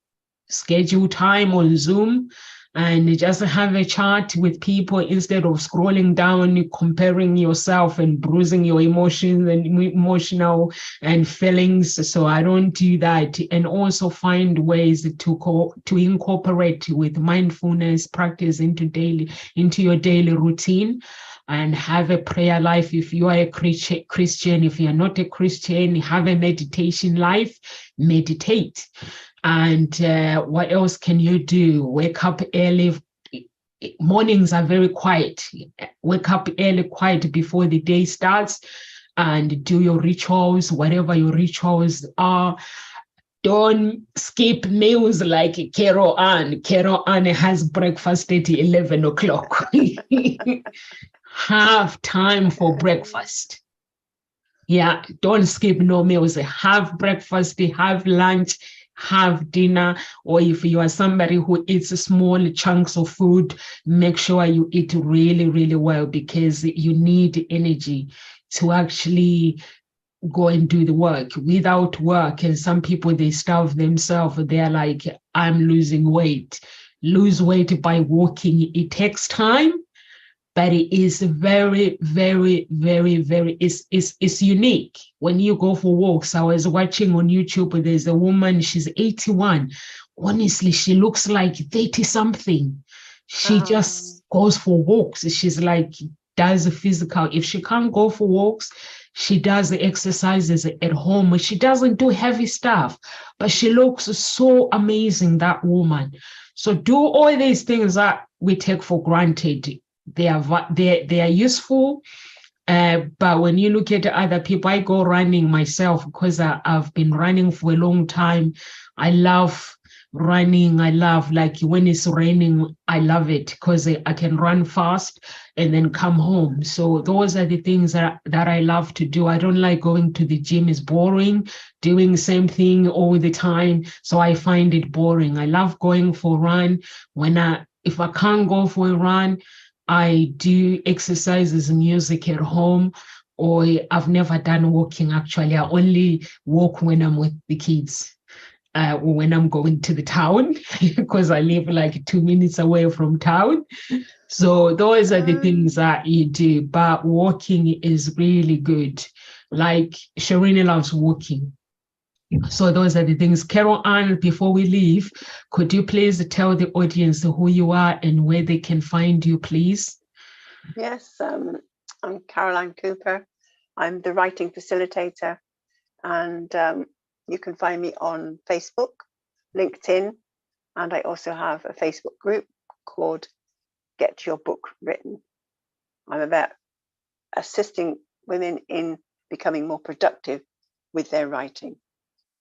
Schedule time on Zoom and just have a chat with people instead of scrolling down, comparing yourself and bruising your emotions and emotional and feelings. So I don't do that. And also find ways to incorporate with mindfulness practice into your daily routine. And have a prayer life. If you are a Christian, if you're not a Christian, have a meditation life, meditate. And what else can you do? Wake up early. Mornings are very quiet. Wake up early, quiet before the day starts, and do your rituals, whatever your rituals are. Don't skip meals like Carol Ann. Carol Ann has breakfast at 11 o'clock. Have time for breakfast. Yeah, don't skip no meals. Have breakfast, have lunch, have dinner. Or if you are somebody who eats small chunks of food, make sure you eat really, really well, because you need energy to actually go and do the work. Without work, and some people, they starve themselves. They're like, I'm losing weight. Lose weight by walking. It takes time. but it is very, very, very, very, it's unique. When you go for walks, I was watching on YouTube, there's a woman, she's 81. Honestly, she looks like 30 something. She just goes for walks. She's like, does the physical. If she can't go for walks, she does the exercises at home. She doesn't do heavy stuff, but she looks so amazing, that woman. So do all these things that we take for granted. They are useful, but when you look at other people, I go running myself because I've been running for a long time. I love running. I love, like, when it's raining, I love it because I can run fast and then come home. So those are the things that I love to do. I don't like going to the gym. It's boring, doing the same thing all the time. So I find it boring. I love going for a run. If I can't go for a run, I do exercises and music at home, or I've never done walking actually. I only walk when I'm with the kids, or when I'm going to the town, because I live like 2 minutes away from town. So those are the things that you do, but walking is really good. Like Sharina loves walking. So those are the things. Carol Ann, before we leave, could you please tell the audience who you are and where they can find you, please? Yes, I'm Caroline Cooper. I'm the writing facilitator, and you can find me on Facebook, LinkedIn, and I also have a Facebook group called Get Your Book Written. I'm about assisting women in becoming more productive with their writing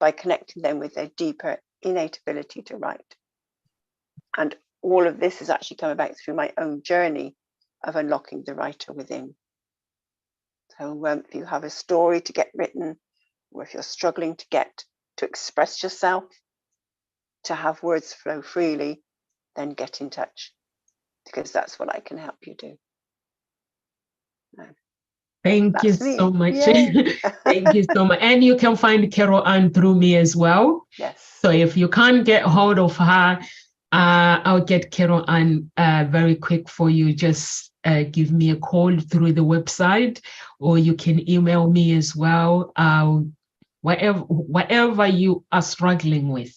by connecting them with their deeper innate ability to write. And all of this has actually come about through my own journey of unlocking the writer within. So if you have a story to get written, or if you're struggling to express yourself, to have words flow freely, then get in touch, because that's what I can help you do. Thank you That's me. so much. Yay. Thank you so much. And you can find Carol Ann through me as well. Yes. So if you can't get hold of her, I'll get Carol Ann very quick for you. Just give me a call through the website, or you can email me as well. Whatever you are struggling with,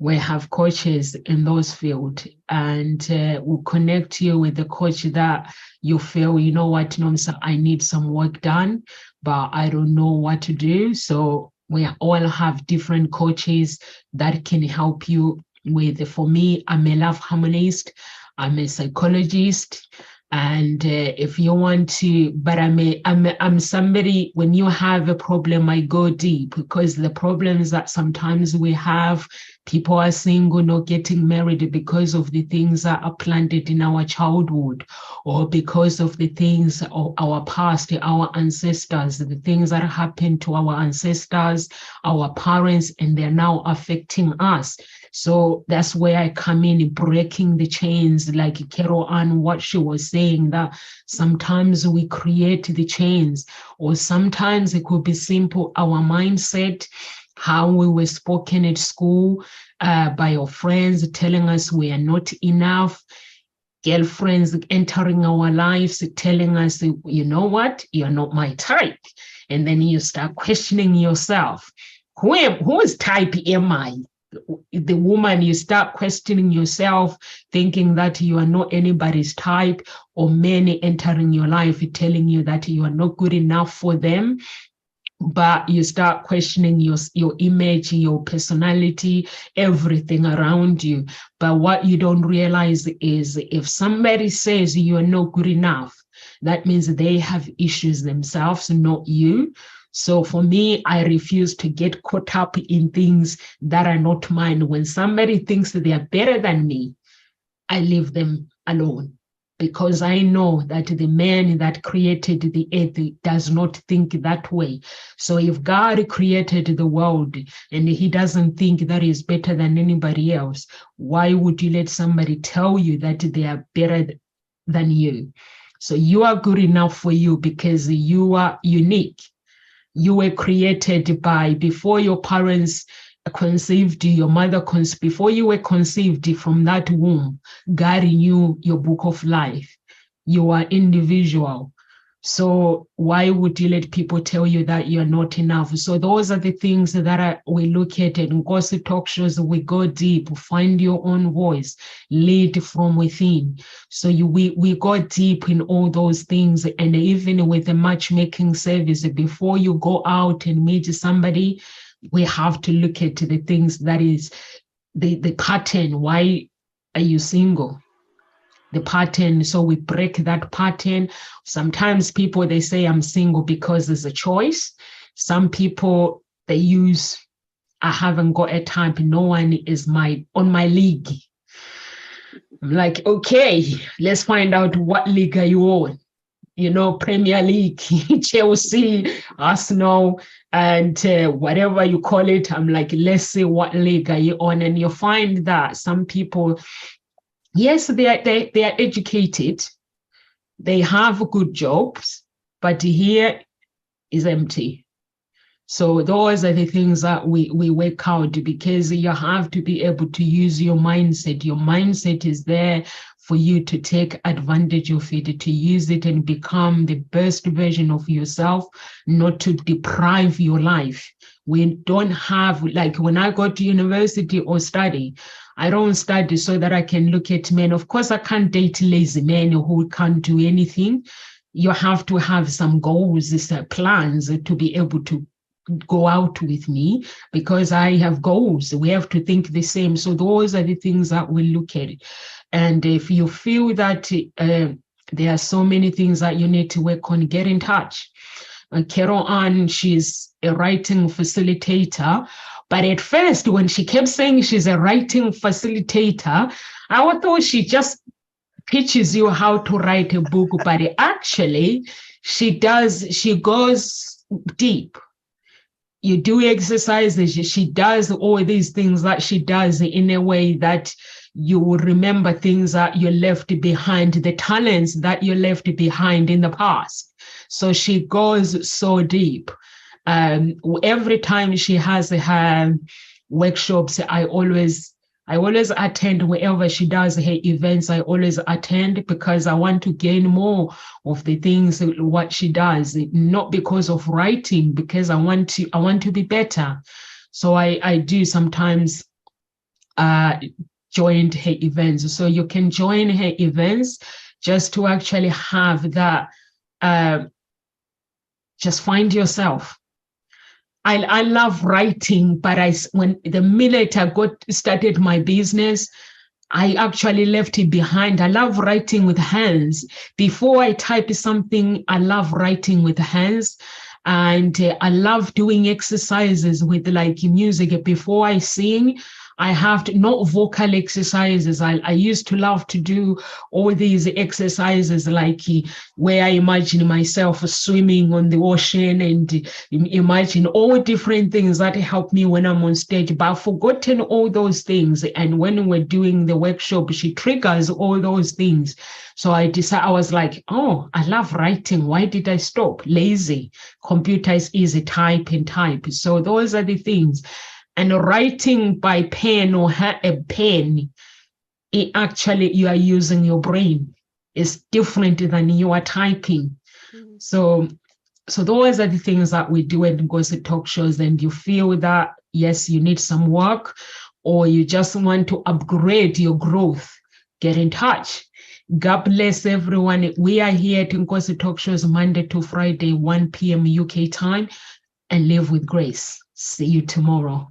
we have coaches in those fields, and we'll connect you with the coach that you feel, you know what, Nomsa, I need some work done, but I don't know what to do. So we all have different coaches that can help you with. For me, I'm a love harmonist, I'm a psychologist, and if you want to, but I'm somebody, when you have a problem, I go deep, because the problems that sometimes we have, people are single, not getting married because of the things that are planted in our childhood, or because of the things of our past, our ancestors, the things that happened to our ancestors, our parents, and they're now affecting us. So that's where I come in, breaking the chains, like Carol Ann, what she was saying, that sometimes we create the chains, or sometimes it could be simple, our mindset, how we were spoken at school by our friends, telling us we are not enough, girlfriends entering our lives, telling us, you know what, you're not my type. And then you start questioning yourself, whose type am I? The woman, you start questioning yourself, thinking that you are not anybody's type, or men entering your life telling you that you are not good enough for them. But you start questioning your image, your personality, everything around you. But what you don't realize is, if somebody says you are not good enough, that means they have issues themselves, not you. So for me, I refuse to get caught up in things that are not mine. When somebody thinks that they are better than me, I leave them alone, because I know that the man that created the earth does not think that way. So if God created the world and he doesn't think that is better than anybody else, why would you let somebody tell you that they are better than you? So you are good enough for you, because you are unique. You were created before your parents conceived you, your mother conceived, before you were conceived from that womb, God knew your book of life. You are individual. So why would you let people tell you that you're not enough? So those are the things that we look at in Gossip Talk Shows. We go deep, find your own voice, lead from within. So we go deep in all those things. And even with the matchmaking service, before you go out and meet somebody, we have to look at the things that is the pattern. Why are you single? The pattern. So we break that pattern. Sometimes people, they say I'm single because it's a choice. Some people, they use, I haven't got a type, no one is on my league. I'm like, okay, let's find out what league are you on. You know, Premier League, Chelsea, Arsenal, and whatever you call it. I'm like, let's see what league are you on. And you find that some people, yes, they are educated, they have good jobs, but here is empty. So those are the things that we work out, because you have to be able to use your mindset. Your mindset is there for you to take advantage of it, to use it and become the best version of yourself, not to deprive your life. We don't have, like when I go to university or study, I don't study so that I can look at men. Of course, I can't date lazy men who can't do anything. You have to have some goals, plans to be able to go out with me, because I have goals. We have to think the same. So those are the things that we look at. And if you feel that there are so many things that you need to work on, get in touch. Carol Ann, she's a writing facilitator. But at first, when she kept saying she's a writing facilitator, I thought she just teaches you how to write a book, but actually she goes deep. You do exercises, she does all these things that she does in a way that you will remember things that you left behind, the talents that you left behind in the past. So she goes so deep. Every time she has her workshops, I always attend. Wherever she does her events, I always attend, because I want to gain more of the things what she does, not because of writing, because I want to be better. So I do sometimes join her events. So you can join her events just to actually have that, just find yourself. I love writing, but when the minute I started my business, I actually left it behind. I love writing with hands. Before I type something, I love writing with hands. And I love doing exercises with like music. Before I sing, I have to, not vocal exercises. I used to love to do all these exercises, like where I imagine myself swimming on the ocean and imagine all different things that help me when I'm on stage. But I've forgotten all those things. And when we're doing the workshop, she triggers all those things. So I was like, oh, I love writing. Why did I stop? Lazy. Computer is easy, type and type. So those are the things. And writing by pen or a pen, it actually, you are using your brain. It's different than you are typing. Mm-hmm. So those are the things that we do at Gossip Talk Shows. And you feel that, yes, you need some work, or you just want to upgrade your growth, get in touch. God bless everyone. We are here at Gossip Talk Shows Monday to Friday, 1 p.m. UK time, and live with grace. See you tomorrow.